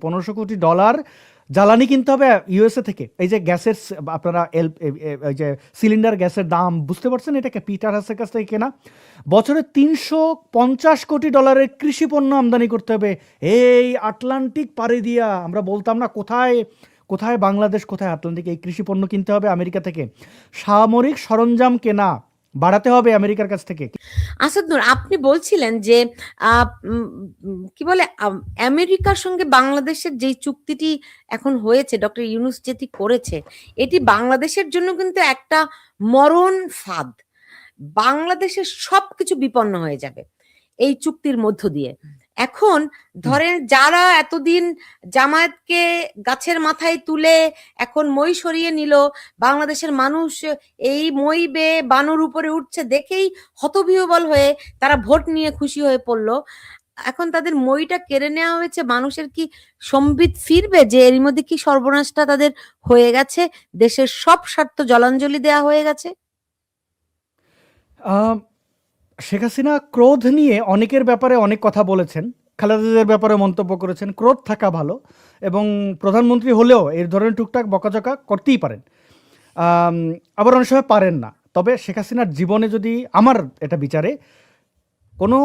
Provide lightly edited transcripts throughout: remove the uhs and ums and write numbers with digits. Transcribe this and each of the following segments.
$1500 কোটি জ্বালানি কিনতে হবে ইউএসএ থেকে। এই যে গ্যাসের আপনারা এই যে সিলিন্ডার গ্যাসের দাম বুঝতে পারছেন, এটাকে পিটার হাসের কাছ থেকে কেনা। বছরে $350 কোটি কৃষি পণ্য আমদানি করতে হবে এই আটলান্টিক পাড়ি দিয়া। আমরা বলতাম না কোথায় কোথায় বাংলাদেশ, কোথায় আটলান্টিক, এই কৃষি পণ্য কিনতে হবে আমেরিকা থেকে। সামরিক সরঞ্জাম কেনা বাড়াতে হবে আমেরিকার কাছ থেকে। আসাদ নূর, আপনি বলছিলেন যে কি বলে আমেরিকার সঙ্গে বাংলাদেশের যে চুক্তিটি এখন হয়েছে, ডক্টর ইউনূস যেটি করেছে, এটি বাংলাদেশের জন্য কিন্তু একটা মরণ ফাঁদ। বাংলাদেশের সবকিছু বিপন্ন হয়ে যাবে এই চুক্তির মধ্য দিয়ে। এখন ধরেন যারা এতদিন জামায়াতকে গাছের মাথায় তুলে এখন মই সরিয়ে নিল, বাংলাদেশের মানুষ এই মই বেয়ে বানুর উপরে উঠছে দেখেই হতবিহ্বল হয়ে তারা ভোট নিয়ে খুশি হয়ে পড়লো। এখন তাদের মইটা কেড়ে নেওয়া হয়েছে, মানুষের কি সম্বিত ফিরবে যে এর মধ্যে কি সর্বনাশটা তাদের হয়ে গেছে? দেশের সব স্বার্থ জলাঞ্জলি দেওয়া হয়ে গেছে। শেখ হাসিনা ক্রোধ নিয়ে অনেকের ব্যাপারে অনেক কথা বলেছেন, খালেদাদের ব্যাপারে মন্তব্য করেছেন। ক্রোধ থাকা ভালো, এবং প্রধানমন্ত্রী হলেও এই ধরনের টুকটাক বকাঝকা করতেই পারেন, আবার অনেক সময় পারেন না। তবে শেখ হাসিনার জীবনে যদি আমার এটা বিচারে কোনো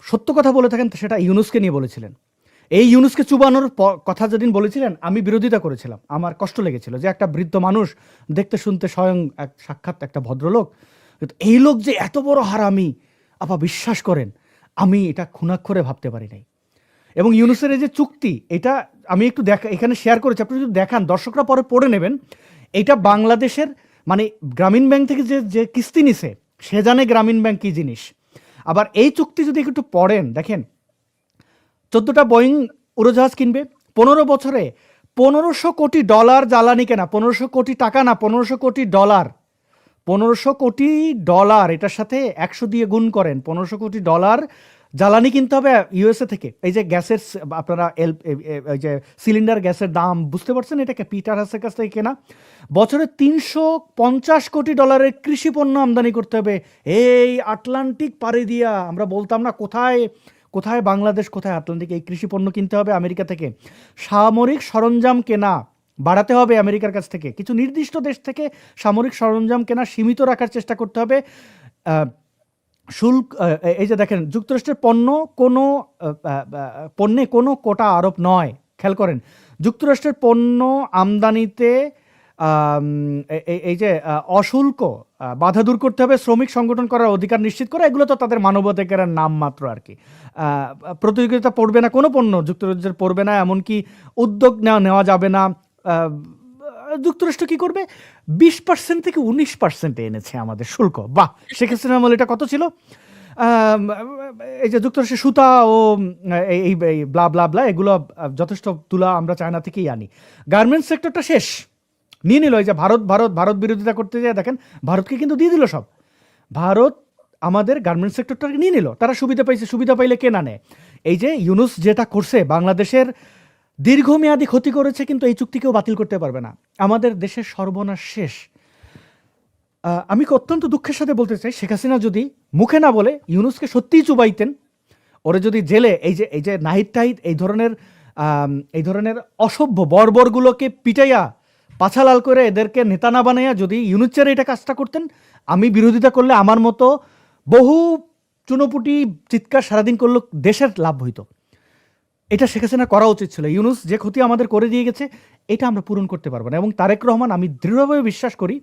সত্য কথা বলে থাকেন, সেটা ইউনূসকে নিয়ে বলেছিলেন। এই ইউনূসকে চুবানোর কথা যেদিন বলেছিলেন, আমি বিরোধিতা করেছিলাম। আমার কষ্ট লেগেছিল যে একটা বৃদ্ধ মানুষ, দেখতে শুনতে স্বয়ং এক সাক্ষাৎ একটা ভদ্রলোক, এই লোক যে এত বড় হারামি, আপা বিশ্বাস করেন আমি এটা খুনাক্ষরে ভাবতে পারি নাই। এবং ইউনূসের এই যে চুক্তি, এটা আমি একটু এখানে শেয়ার করেছি, আপনি যদি দেখান, দর্শকরা পরে পড়ে নেবেন। এটা বাংলাদেশের মানে গ্রামীণ ব্যাংক থেকে যে কিস্তি নিছে, সে জানে গ্রামীণ ব্যাংক কী জিনিস। আবার এই চুক্তি যদি একটু পড়েন, দেখেন 14টা বোয়িং উড়োজাহাজ কিনবে 15 বছরে, $1500 কোটি জ্বালানি কেনা, 1500 কোটি টাকা না, $1500 কোটি, $1500 কোটি। এটার সাথে 100 দিয়ে গুণ করেন, $1500 কোটি জ্বালানি কিনতে হবে ইউএসএ থেকে। এই যে গ্যাসের আপনারা এই যে সিলিন্ডার গ্যাসের দাম বুঝতে পারছেন, এটাকে পিটার হাসের কাছ থেকে কেনা। বছরে $350 কোটি কৃষি পণ্য আমদানি করতে হবে এই আটলান্টিক পাড়ি দিয়া। আমরা বলতাম না কোথায় কোথায় বাংলাদেশ, কোথায় আটলান্টিক, এই কৃষি পণ্য কিনতে হবে আমেরিকা থেকে। সামরিক সরঞ্জাম কেনা বাড়াতে হবে আমেরিকার কাছ থেকে। কিছু নির্দিষ্ট দেশ থেকে সামরিক সরঞ্জাম কেনা সীমিত রাখার চেষ্টা করতে হবে। শুল্ক, এই যে দেখেন, যুক্তরাষ্ট্রের পণ্যে কোনো কোটা আরোপ নয়। খেয়াল করেন, যুক্তরাষ্ট্রের পণ্য আমদানিতে এই যে অশুল্ক বাধা দূর করতে হবে, শ্রমিক সংগঠন করার অধিকার নিশ্চিত করা, এগুলো তো তাদের মানবাধিকারের নাম মাত্র আর কি। প্রতিযোগিতা পড়বে না, কোনো পণ্য যুক্তরাজ্যের পড়বে না, এমনকি উদ্যোগ নেওয়া যাবে না। যুক্তরাষ্ট্র কি করবে, 20% থেকে 19% এনেছে আমাদের শুল্ক। বাহ, শেখ হাসিনা আমলে এটা কত ছিল? এই যে যুক্তরাষ্ট্রের সুতা ও এই ব্লা ব্লা ব্লা, এগুলো যথেষ্ট তুলা আমরা চায়না থেকেই আনি। গার্মেন্টস সেক্টরটা শেষ, নিয়ে নিল। এই যে ভারত বিরোধিতা করতে যায়, দেখেন ভারতকে কিন্তু দিয়ে দিল সব। ভারত আমাদের গার্মেন্টস সেক্টরটাকে নিয়ে নিল, তারা সুবিধা পাইছে। সুবিধা পাইলে কে না নেয়? এই যে ইউনূস যেটা করছে, বাংলাদেশের দীর্ঘমেয়াদী ক্ষতি করেছে, কিন্তু এই চুক্তিকেও বাতিল করতে পারবে না। আমাদের দেশের সর্বনাশ শেষ। আমি অত্যন্ত দুঃখের সাথে বলতে চাই, শেখ হাসিনা যদি মুখে না বলে ইউনূসকে সত্যিই চুবাইতেন, ওরে যদি জেলে এই যে নাহিদ টাহিদ এই ধরনের অসভ্য বর্বরগুলোকে পিটাইয়া পাছা লাল করে এদেরকে নেতা না বানাইয়া যদি ইউনূসের এটা কাজটা করতেন, আমি বিরোধিতা করলে আমার মতো বহু চুনোপুটি চিৎকার সারাদিন করলে দেশের লাভ হইতো। এটা শেখ হাসিনা করা উচিত ছিল। ইউনূস যে ক্ষতি আমাদের করে দিয়ে গেছে, এটা আমরা পূরণ করতে পারবো না। এবং তারেক রহমান, আমি দৃঢ়ভাবে বিশ্বাস করি,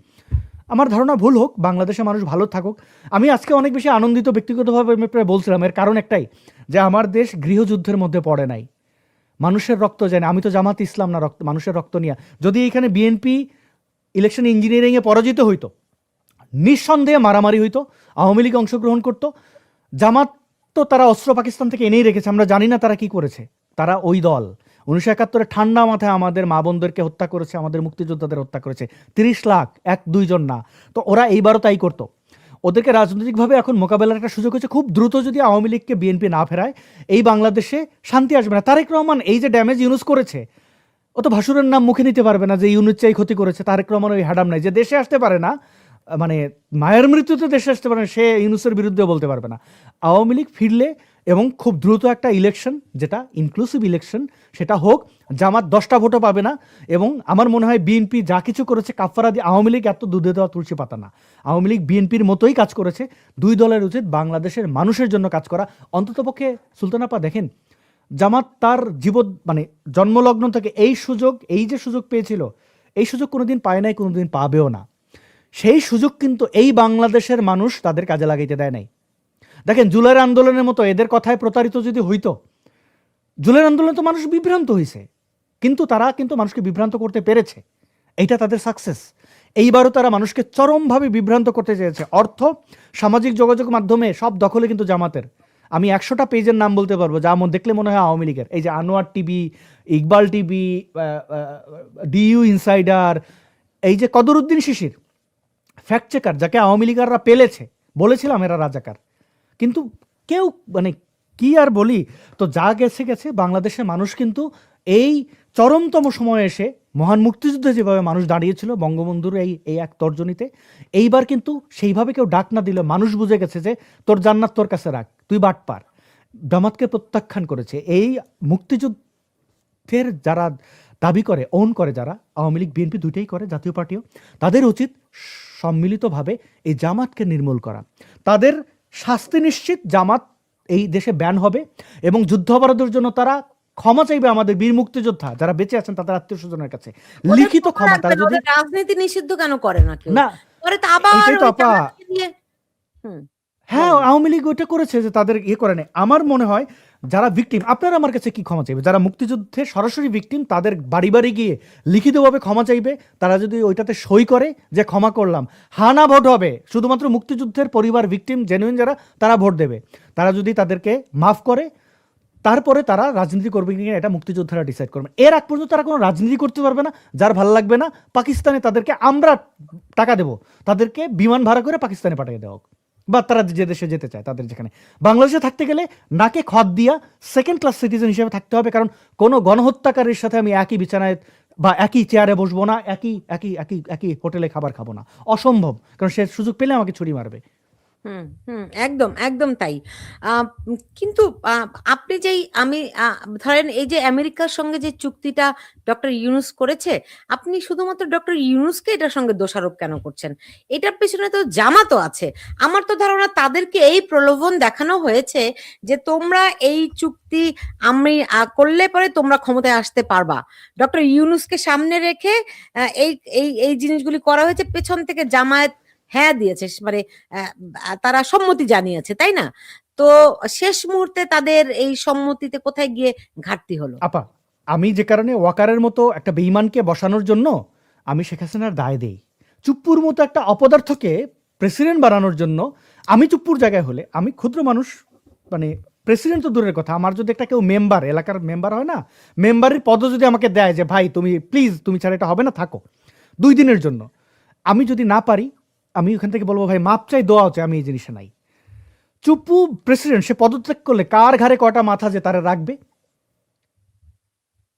আমার ধারণা ভুল হোক, বাংলাদেশের মানুষ ভালো থাকুক। আমি আজকে অনেক বেশি আনন্দিত ব্যক্তিগতভাবে বলছিলাম, এর কারণ একটাই, যে আমার দেশ গৃহযুদ্ধের মধ্যে পড়ে নাই, মানুষের রক্ত যায় না। আমি তো জামাত ইসলাম না, মানুষের রক্ত নিয়ে। যদি এখানে বিএনপি ইলেকশন ইঞ্জিনিয়ারিংয়ে পরাজিত হইতো, নিঃসন্দেহে মারামারি হইতো, আওয়ামী লীগ অংশগ্রহণ করতো। জামাত তো তারা অস্ত্র পাকিস্তান থেকে এনেই রেখেছে, আমরা জানি না তারা কি করেছে। তারা ওই দল 1971 ঠান্ডা মাথায় আমাদের মা বোনদেরকে হত্যা করেছে, আমাদের মুক্তিযোদ্ধাদের হত্যা করেছে, 30 লাখ, 1-2 জন না। তো ওরা এইবারও তাই করতো। ওদেরকে রাজনৈতিকভাবে এখন মোকাবেলার একটা সুযোগ হচ্ছে। খুব দ্রুত যদি আওয়ামী লীগকে বিএনপি না ফেরায়, এই বাংলাদেশে শান্তি আসবে না। তারেক রহমান এই যে ড্যামেজ ইউনূস করেছে, ও তো ভাসুরের নাম মুখে নিতে পারবে না যে ইউনূস চাই ক্ষতি করেছে। তারেক রহমান ওই হ্যাডাম নাই, যে দেশে আসতে পারে না, মানে মায়ের মৃত্যুতে দেশে আসতে পারে না, সে ইউনূসের বিরুদ্ধেও বলতে পারবে না। আওয়ামী লীগ ফিরলে এবং খুব দ্রুত একটা ইলেকশন, যেটা ইনক্লুসিভ ইলেকশন, সেটা হোক। জামাত 10টা ভোটও পাবে না। এবং আমার মনে হয় বিএনপি যা কিছু করেছে কাফফারা দিয়ে, আওয়ামী লীগ এত দুধে দেওয়া তুলসী পাতা না। আওয়ামী লীগ বিএনপির মতোই কাজ করেছে। দুই দলের উচিত বাংলাদেশের মানুষের জন্য কাজ করা। অন্ততপক্ষে সুলতান আপা দেখেন, জামাত তার জীবন মানে জন্মলগ্ন থেকে এই যে সুযোগ পেয়েছিল, এই সুযোগ কোনোদিন পায় নাই, কোনোদিন পাবেও না। সেই সুযোগ কিন্তু এই বাংলাদেশের মানুষ তাদের কাজে লাগাইতে দেয় নাই। দেখেন, জুলাইয়ের আন্দোলনের মতো এদের কথায় প্রতারিত যদি হইতো, জুলাইয়ের আন্দোলনে তো মানুষ বিভ্রান্ত হয়েছে, কিন্তু তারা কিন্তু মানুষকে বিভ্রান্ত করতে পেরেছে। এইটা তাদের সাকসেস। এইবারও তারা মানুষকে চরমভাবে বিভ্রান্ত করতে চেয়েছে। অর্থ, সামাজিক যোগাযোগ মাধ্যমে সব দখলে কিন্তু জামাতের। আমি 100টা পেজের নাম বলতে পারবো যা দেখলে মনে হয় আওয়ামী লীগের। এই যে Anwar TV, Iqbal TV, DU insider, এই যে কদরউদ্দিন শিশির ফ্যাক্ট চেকার, যাকে আওয়ামী লীগাররা পেলেছে, বলেছিলাম এরা রাজাকার, কিন্তু কেউ মানে কি আর বলি। তো যা গেছে গেছে। বাংলাদেশের মানুষ কিন্তু এই চরমতম সময়ে এসে, মহান মুক্তিযুদ্ধে যেভাবে মানুষ দাঁড়িয়েছিল বঙ্গবন্ধুর এই এক তর্জনীতে, এইবার কিন্তু সেইভাবে কেউ ডাক না দিল। মানুষ বুঝে গেছে যে তোর জান্নাত তোর কাছে রাখ, তুই বাটপার। জামাতকে প্রত্যাখ্যান করেছে। এই মুক্তিযুদ্ধের যারা দাবি করে, ওন করে যারা, আওয়ামী লীগ বিএনপি দুইটাই করে, জাতীয় পার্টিও, তাদের উচিত সম্মিলিতভাবে এই জামাতকে নির্মূল করা। তাদের শাস্তি নিশ্চিত। জামাত এই দেশে ব্যান হবে এবং যুদ্ধাপরাধের জন্য তারা ক্ষমা চাইবে আমাদের বীর মুক্তিযোদ্ধা যারা বেঁচে আছেন তাদের আত্মীয় স্বজনের কাছে, ওদের লিখিত ক্ষমা ক্ষমা। রাখবে তারা না, যদি ওদের রাজনীতি নিষিদ্ধ কেন করে না কেউ? না, পরে তো আবার এইটাই তো ওই আপা। জামাতকে দিয়ে হুম হ্যাঁ, বলেন। আওয়ামী লীগ ওইটা করেছে যে তাদের করে নেয়। আমার মনে হয় যারা ভিকটিম, আপনারা আমার কাছে কি ক্ষমা চাইবে? যারা মুক্তিযুদ্ধে সরাসরি ভিকটিম, তাদের বাড়ি বাড়ি গিয়ে লিখিতভাবে ক্ষমা চাইবে। তারা যদি ওইটাতে সই করে যে ক্ষমা করলাম, হানা ভোট হবে। শুধুমাত্র মুক্তিযুদ্ধের পরিবার, ভিকটিম জেনুইন যারা, তারা ভোট দেবে। তারা যদি তাদেরকে মাফ করে, তারপরে তারা রাজনীতি করবে কিনা এটা মুক্তিযোদ্ধারা ডিসাইড করবে। এর আগ পর্যন্ত তারা কোনো রাজনীতি করতে পারবে না। যার ভালো লাগবে না, পাকিস্তানে তাদেরকে আমরা টাকা দেব, তাদেরকে বিমান ভাড়া করে পাকিস্তানে পাঠিয়ে দেওয়া হোক, বা তারা যে দেশে যেতে চায় তাদের যেখানে। বাংলাদেশে থাকতে গেলে নাকে খত দিয়া সেকেন্ড ক্লাস সিটিজেন হিসেবে থাকতে হবে। কারণ কোনো গণহত্যাকারীর সাথে আমি একই বিছানায় বা একই চেয়ারে বসবো না, একই একই একই একই হোটেলে খাবার খাবো না, অসম্ভব। কারণ সে সুযোগ পেলে আমাকে ছুরি মারবে। একদম একদম তাই। কিন্তু আপনি যেই আমি ধরেন এই যে আমেরিকার সঙ্গে যে চুক্তিটা ডক্টর ইউনুস করেছে, আপনি শুধুমাত্র ডক্টর ইউনুসকে এটার সঙ্গে দোষারোপ কেন করছেন? এটার পেছনে তো জামাতও আছে। আমার তো ধারণা তাদেরকে এই প্রলোভন দেখানো হয়েছে যে তোমরা এই চুক্তি আমি করলে পরে তোমরা ক্ষমতায় আসতে পারবা। ডক্টর ইউনুসকে সামনে রেখে এই এই এই জিনিসগুলি করা হয়েছে। পেছন থেকে জামায়াত হ্যাঁ দিয়েছে, মানে তারা সম্মতি জানিয়েছে, তাই না? তো শেষ মুহূর্তে তাদের এই সম্মতিতে কোথায় গিয়ে ঘাটতি হলো? আপা, আমি যে কারণে ওয়াকারের মতো একটা বেঈমানকে বসানোর জন্য আমি শেখ হাসিনার দায় দেই। চুপ্পুর মতো একটা অপদার্থকে প্রেসিডেন্ট বানানোর জন্য আমি চুপ্পুর জায়গায় হলে, আমি ক্ষুদ্র মানুষ, মানে প্রেসিডেন্ট তো দূরের কথা, আমার যদি একটা কেউ মেম্বার, এলাকার মেম্বার হয় না, মেম্বারের পদও যদি আমাকে দেয় যে ভাই তুমি প্লিজ, তুমি ছাড়া এটা হবে না, থাকো 2 দিনের জন্য, আমি যদি না পারি, আমি ওখান থেকে বলবো ভাই মাপ চাই, দোয়া চাই, আমি এই জিনিসে নাই। চুপ্পু প্রেসিডেন্ট, সে পদত্যাগ করলে কার ঘাড়ে কয়টা মাথা যে তারা রাখবে?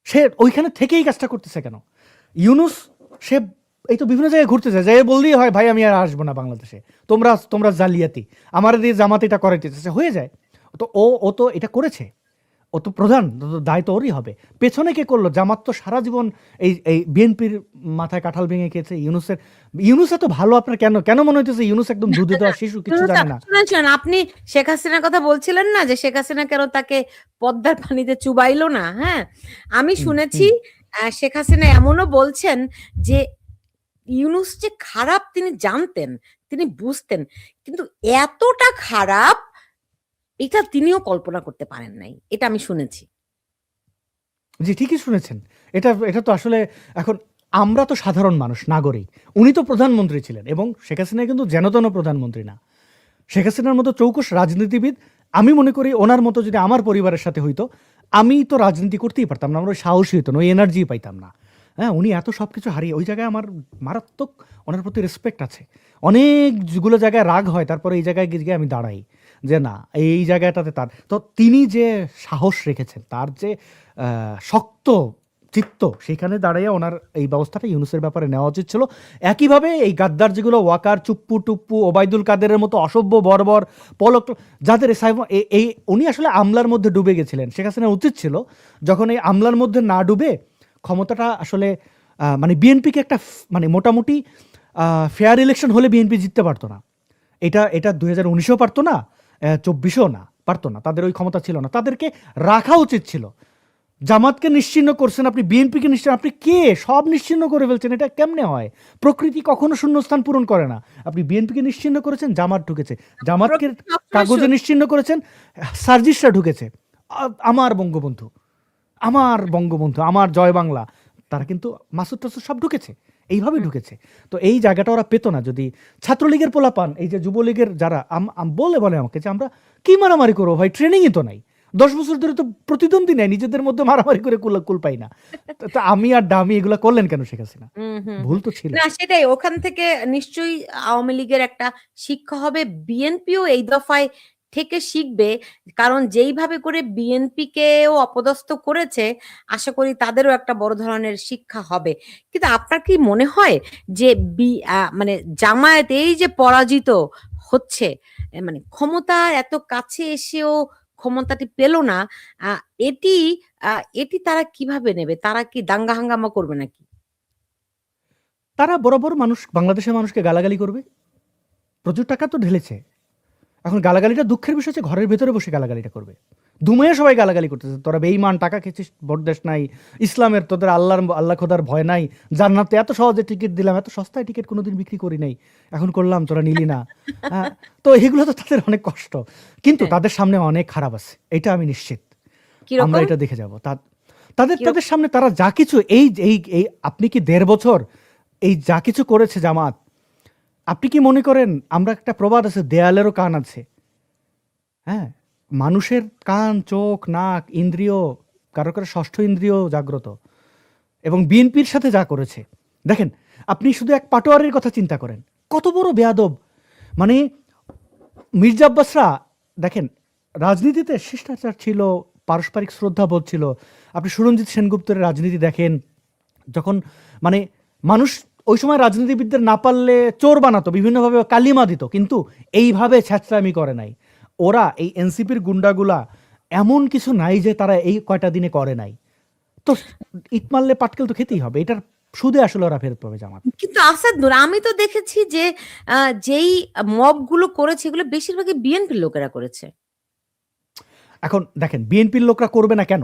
সে ওইখানে থেকেই কাজটা করতেছে কেন? ইউনুস, সে এই তো বিভিন্ন জায়গায় ঘুরতেছে, যে বললেই হয় ভাই আমি আর আসবো না বাংলাদেশে, তোমরা তোমরা জালিয়াতি, আমার দিয়ে জামাত এটা করাইতেছে, হয়ে যায়। তো ও তো এটা করেছে, ও তো প্রধান, তো দায় তো ওরই হবে। পেছনে কে করলো? জামাত তো সারা জীবন এই এই বিএনপির মাথায় কাঁঠাল ভেঙে খেয়েছে। ইউনুস এত ভালো, আপনার কেন কেন মনে হইতেছে ইউনুস একদম দুধে দেওয়া শিশু, কিছু জানে না? শুনেছেন আপনি শেখ হাসিনার কথা বলছিলেন না, যে শেখ হাসিনা কেন তাকে পদ্মার পানিতে চুবাইলো না? হ্যাঁ, আমি হুম, শুনেছি হুম। শেখ হাসিনা এমনও বলছেন যে ইউনুস যে খারাপ তিনি জানতেন, তিনি বুঝতেন, কিন্তু এতটা খারাপ এটা তিনিও কল্পনা করতে পারেন নাই। এটা আমি শুনেছি। জি, ঠিকই শুনেছেন। এটা এটা তো আসলে এখন আমরা তো সাধারণ মানুষ, নাগরিক। উনি তো প্রধানমন্ত্রী ছিলেন এবং শেখ হাসিনা কিন্তু যেন-তেন প্রধানমন্ত্রী না। শেখ হাসিনার মতো চৌকুশ রাজনীতিবিদ, আমি মনে করি ওনার মতো যদি আমার পরিবারের সাথে হইতো, আমি তো রাজনীতি করতেই পারতাম না, আমার ওই সাহসী হইতো না, ওই এনার্জি পাইতাম না। হ্যাঁ, উনি এত সব কিছু হারিয়ে, ওই জায়গায় আমার মারাত্মক ওনার প্রতি রেসপেক্ট আছে। অনেকগুলো জায়গায় রাগ হয়, তারপরে এই জায়গায় গিয়ে আমি দাঁড়াই যে না, এই জায়গাটাতে তার তো তিনি যে সাহস রেখেছেন, তার যে শক্ত চিত্ত, সেখানে দাঁড়িয়ে ওনার এই ব্যবস্থাটা ইউনূসের ব্যাপারে নেওয়া উচিত ছিল। একইভাবে এই গাদ্দার যেগুলো ওয়াকার, চুপ্পু টুপ্পু, ওবায়দুল কাদেরের মতো অসভ্য বর্বর পলক, যাদের এই উনি আসলে আমলার মধ্যে ডুবে গেছিলেন। শেখ হাসিনার উচিত ছিল যখন এই আমলার মধ্যে না ডুবে ক্ষমতাটা আসলে মানে বিএনপিকে একটা মানে মোটামুটি ফেয়ার ইলেকশন হলে বিএনপি জিততে পারতো না। এটা 2019-ও পারতো না, 24-ও না, পারতো না। তাদের ওই ক্ষমতা ছিল না। তাদেরকে রাখা উচিত ছিল। জামাতকে নিশ্চিহ্ন করছেন আপনি, বিএনপিকে নিশ্চিহ্ন, আপনি কে সব নিশ্চিহ্ন করে ফেলছেন। এটা কেমনে হয়? প্রকৃতি কখনো শূন্যস্থান পূরণ করে না। আপনি বিএনপিকে নিশ্চিহ্ন করেছেন, জামাত ঢুকেছে। জামাতকে প্রকৃতি সবসময় কাগজে নিশ্চিহ্ন করেছেন, সার্জিসরা ঢুকেছে। আমার বঙ্গবন্ধু, আমার বঙ্গবন্ধু, আমার জয় বাংলা, তারা কিন্তু মাসুদ টাসুদ সব ঢুকেছে, এইভাবে ঢুকেছে। তো এই জায়গাটা ওরা পেতো না যদি ছাত্রলীগের পোলাপান, এই যে যুবলীগের যারা বলে আমাকে যে আমরা কি মারামারি করবো ভাই, ট্রেনিংই তো নাই, 10 বছর ধরে তো প্রতিদ্বন্দ্বী নেই, নিজেদের মধ্যে মারামারি করে কুল পাই না। তো আমি আর ডামি এগুলা করলেন কেন শেখ হাসিনা? হুম, হুম, ভুল হুম। তো ছিল। না সেটাই, ওখান থেকে নিশ্চয়ই আওয়ামী লীগের একটা শিক্ষা হবে, বিএনপিও এই দফায় থেকে শিখবে। কারণ যেইভাবে করে বিএনপি কেও অপদস্থ করেছে, আশা করি তাদেরও একটা বড় ধরনের শিক্ষা হবে। কিন্তু আপনার কি মনে হয় যে মানে জামায়াত এই যে পরাজিত হচ্ছে, মানে ক্ষমতা এত কাছে এসেও ক্ষমতাটি পেল না, আহ, এটি এটি তারা কিভাবে নেবে? তারা কি দাঙ্গা হাঙ্গামা করবে নাকি? তারা বরাবর বাংলাদেশের মানুষকে গালাগালি করবে, প্রচুর টাকা তো ঢেলেছে। এখন গালাগালিটা দুঃখের বিষয় হচ্ছে ঘরের ভেতরে বসে গালাগালিটা করবে। দুমাইয়ে সবাই গালাগালি করতেছে, তোরা বেঈমান, টাকা খেয়েছিস, ভোট দেশ নাই, ইসলামের তোদের আল্লাহ খোদার ভয় নাই, জান্নাতে এত সহজে টিকিট দিলাম, এত সস্তায় টিকিট কোনোদিন বিক্রি করি নাই, এখন করলাম, তোরা নিলি না। হ্যাঁ, তো এগুলো তো তাদের অনেক কষ্ট, কিন্তু হ্যাঁ, তাদের সামনে অনেক খারাপ আছে, এটা আমি নিশ্চিত। আমরা কিরকম? এটা দেখে যাব। তাদের কিরকম? তাদের সামনে তারা যা কিছু এই এই এই আপনি কি 1.5 বছর এই যা কিছু করেছে জামাত, আপনি কি মনে করেন, আমরা একটা প্রবাদ আছে, দেয়ালেরও কান আছে। হ্যাঁ, মানুষের কান, চোখ, নাক, ইন্দ্রিয়, কারো কারো ষষ্ঠ ইন্দ্রিয় জাগ্রত। এবং বিএনপির সাথে যা করেছে, দেখেন, আপনি শুধু এক পাটোয়ারির কথা চিন্তা করেন, কত বড় বেয়াদব। মানে মির্জা আব্বাসরা, দেখেন, রাজনীতিতে শিষ্টাচার ছিল, পারস্পরিক শ্রদ্ধাবোধ ছিল। আপনি সুরঞ্জিত সেনগুপ্তের রাজনীতি দেখেন, যখন মানে মানুষ ওই সময় রাজনীতিবিদদের না পারলে চোর বানাতো, বিভিন্নভাবে কালিমা দিত, কিন্তু এইভাবে ছ্যাঁচড়ামি করে নাই। ওরা এই এনসিপির গুন্ডাগুলা এমন কিছু নাই যে তারা এই কয়টা দিনে করে নাই। তো ইট মারলে পাটকেল তো খেতেই হবে, এটার সুদে আসলে ওরা ফেরত পাবে জামাত। কিন্তু আসাদ নূর, আমি তো দেখেছি যে যেই মব গুলো করেছে এগুলো বেশিরভাগই বিএনপির লোকেরা করেছে। এখন দেখেন, বিএনপির লোকরা করবে না কেন?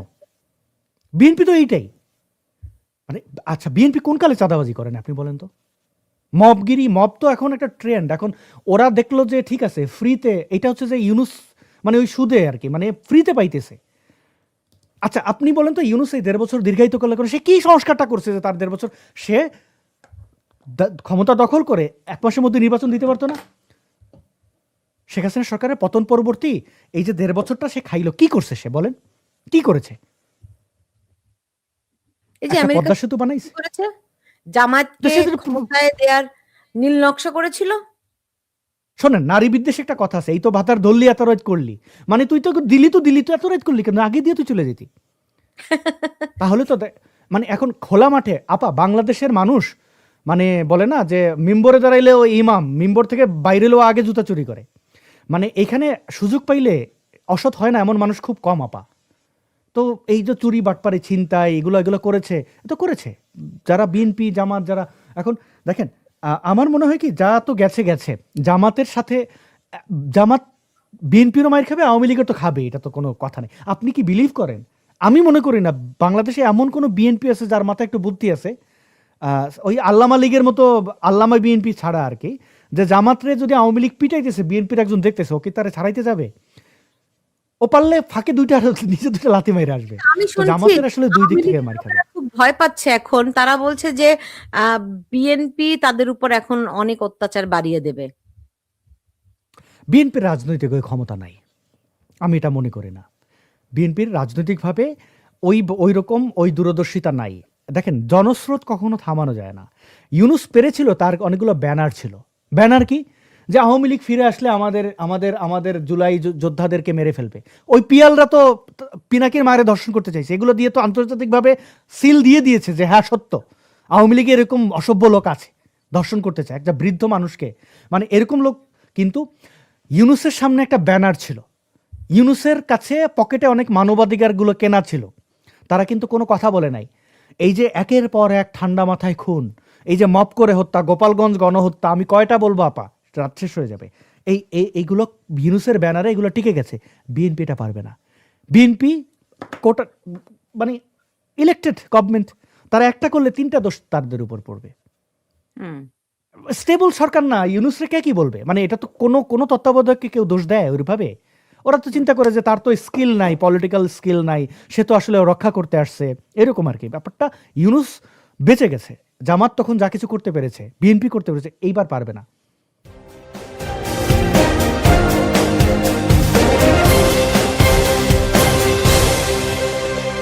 বিএনপি তো এইটাই, মানে আচ্ছা, বিএনপি কোন কালে চাঁদাবাজি করেন আপনি বলেন তো? মবগিরি, মব তো এখন একটা ট্রেন্ড। এখন ওরা দেখলো যে ঠিক আছে, ফ্রিতে, এটা হচ্ছে যে ইউনুস মানে ওই সুদে আর কি, মানে ফ্রিতে পাইতেছে। আচ্ছা আপনি বলেন তো, ইউনুস এই 1.5 বছর দীর্ঘায়িত করলে করে সে কি সংস্কারটা করছে যে তার 1.5 বছর সে ক্ষমতা দখল করে 1 মাসের মধ্যে নির্বাচন দিতে পারতো না? শেখ হাসিনা সরকারের পতন পরবর্তী এই যে 1.5 বছরটা সে খাইলো, কি করছে সে বলেন? কি করেছে? এই যে একটা আমেরিকা পদ্মা সেতু বানাইছে। করেছে, তো জামায়াতকে সে ক্ষমতায় দেওয়ার নীল নকশা করেছিল। শোনেন, নারী বিদ্বেষে একটা কথা আছে, এই তো ভাতার ধরলি এত রাত করলি, মানে তুই তো দিলি তো এত রাত করলি কেন? আগে দিয়ে তুই চলে যেতি। তাহলে তো মানে এখন খোলা মাঠে আপা বাংলাদেশের মানুষ, মানে বলে না যে মিম্বরে দাঁড়াইলেও ইমাম, মিম্বর থেকে বাইরেলেও আগে জুতা চুরি করে। মানে এখানে সুযোগ পাইলে অসৎ হয় না এমন মানুষ খুব কম আপা। তো এই যে চুরি বাটপারি ছিনতাই এগুলো করেছে, তো করেছে যারা বিএনপি জামাত যারা। এখন দেখেন, আমার মনে হয় কি, যা তো গেছে গেছে, জামাতের সাথে জামাত বিএনপিরও মায়ের খাবে, আওয়ামী লীগের তো খাবে, এটা তো কোনো কথা নেই। আপনি কি বিলিভ করেন? আমি মনে করি না বাংলাদেশে এমন কোনো বিএনপি আছে যার মাথায় একটু বুদ্ধি আছে, ওই আল্লামা লীগের মতো, আল্লামা বিএনপি ছাড়া আর কি, যে জামাতরে যদি আওয়ামী লীগ পিটাইতেছে, বিএনপির একজন দেখতেছে, ওকে তারা ছাড়াইতে যাবে? ও পারলে ফাঁকে নিচে 2টা লাথি মেরে আসবে। আমি তো শুনছি জামাতের আসলে 2 দিক আওয়ামী থেকে লীগের মার খাবে। লোকেরা খুব ভয় পাচ্ছে এখন, তারা বলছে যে বিএনপি তাদের উপর এখন অনেক অত্যাচার বাড়িয়ে দেবে। বিএনপির রাজনৈতিক ওই ক্ষমতা নাই, আমি এটা মনে করি না। বিএনপির রাজনৈতিকভাবে ওই রকম ওই দূরদর্শিতা নাই। দেখেন, জনস্রোত কখনো থামানো যায় না। ইউনুস পেরেছিল, তার অনেকগুলো ব্যানার ছিল। ব্যানার কি? যে আওয়ামী লীগ ফিরে আসলে আমাদের আমাদের আমাদের জুলাই যোদ্ধাদেরকে মেরে ফেলবে। ওই পিয়ালরা তো পিনাকির মায়ের ধর্ষণ করতে চাইছে, এগুলো দিয়ে তো আন্তর্জাতিকভাবে সিল দিয়ে দিয়েছে যে হ্যাঁ সত্য আওয়ামী লীগে এরকম অসভ্য লোক আছে, ধর্ষণ করতে চায় একটা বৃদ্ধ মানুষকে, মানে এরকম লোক। কিন্তু ইউনুসের সামনে একটা ব্যানার ছিল, ইউনুসের কাছে পকেটে অনেক মানবাধিকারগুলো কেনা ছিল, তারা কিন্তু কোনো কথা বলে নাই। এই যে একের পর এক ঠান্ডা মাথায় খুন, এই যে মপ করে হত্যা, গোপালগঞ্জ গণহত্যা, আমি কয়টা বলবো আপা, রাত শেষ হয়ে যাবে। এইগুলো ইউনুসের ব্যানারে এগুলো টিকে গেছে, বিএনপি এটা পারবে না। বিএনপি কোটা মানে ইলেক্টেড গভর্নমেন্ট, তারা একটা করলে 3টা দোষ তাদের উপর পড়বে। হুম। স্টেবল সরকার না, ইউনুসরে কে কি বলবে, মানে এটা তো কোনো তত্ত্বাবধায়ককে কেউ দোষ দেয় ওইভাবে? ওরা তো চিন্তা করে যে তার তো স্কিল নাই, পলিটিক্যাল স্কিল নাই, সে তো আসলে রক্ষা করতে আসছে, এরকম আর কি ব্যাপারটা। ইউনুস বেঁচে গেছে, জামাত তখন যা কিছু করতে পেরেছে, বিএনপি করতে পেরেছে, এইবার পারবে না।